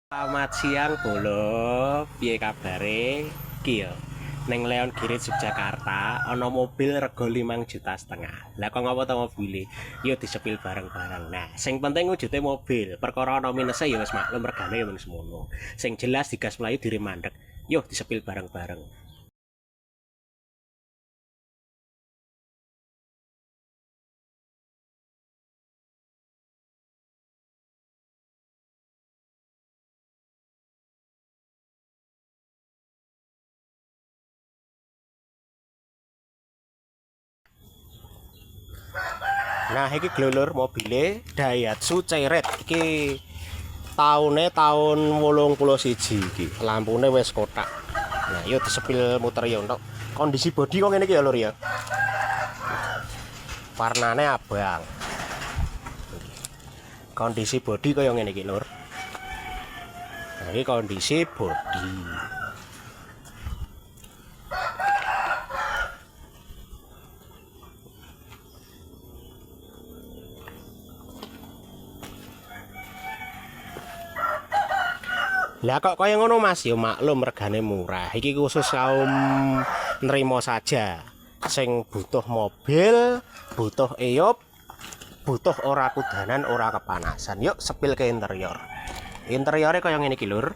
Selamat siang Bolo, piye kabare? Ki yo. Neng Leon Girit Yogyakarta ana mobil rego 5,5 juta. Lah kok ngopo to mobile? Yo disepil bareng-bareng. Nah, sing penting wujute mobil. Perkara ana minuse ya wis maklum regane ya mung semono. Sing jelas digas mlayu diri mandek. Yo disepil bareng-bareng. Nah, iki glulur mobile Daihatsu Ceret. Iki tahun 81 iki. Lampune wis kotak. Nah, yo disepil muter yo entuk. Kondisi bodi kok ngene iki ya, Lur ya. Warnane abang. Kondisi bodi kaya ngene iki, Lur. Nah, iki kondisi bodi. Lah kok kaya ngono Mas, ya maklum regane murah. Iki khusus kaum nerima saja. Sing butuh mobil, butuh EOP, butuh ora kudanan, ora kepanasan. Yuk sepil ke interior. Interiore kaya ngene iki, Lur.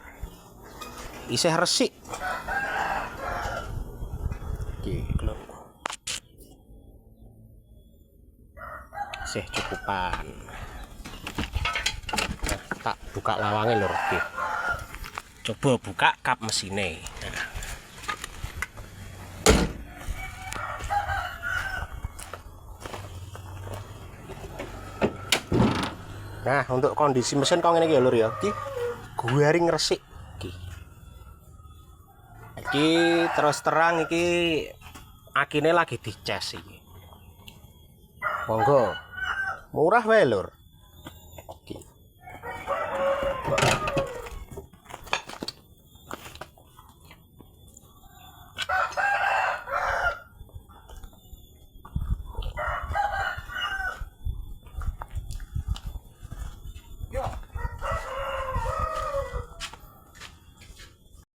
Isih resik. Iki, Lur. Isih cukupan. Nah, tak buka lawange, Lur. Iki. Coba buka kap mesinnya. Nah, untuk kondisi mesin kok ngene iki ya Lur ya. Iki garing resik iki. Iki terus terang iki akine lagi dicas iki. Monggo. Murah wae Lur. Iki.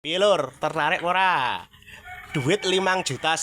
Piye Lur, tertarik ora? Duit 5,5 juta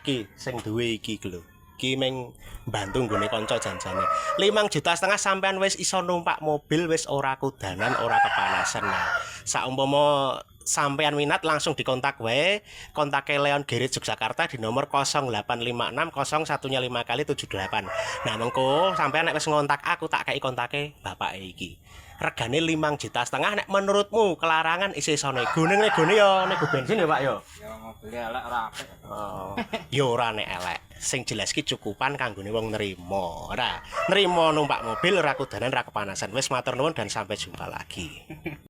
ki sing duwe iki lho. Ki meng bantu nggone kanca janjane. 5,5 juta sampean wis iso numpak mobil wis ora kudanan, ora kepanasan. Nah, saumpama sampean minat langsung dikontak wae. Kontake Leon Girit Yogyakarta di nomor 08560115x78. Nah, mengko sampean nek wis ngontak aku tak kei kontake bapake iki. Regane 5,5 juta. Nek menurutmu kelarangan iso nego ning negone ya nego bensin ya Pak ya. Ya mobil elek ora apik. Oh, ya ora nek elek. Sing jelas ki cukupan kanggone wong nerima. Ora, nerima numpak mobil ora kudanan ora kepanasan. Wis matur nuwun dan sampai jumpa lagi.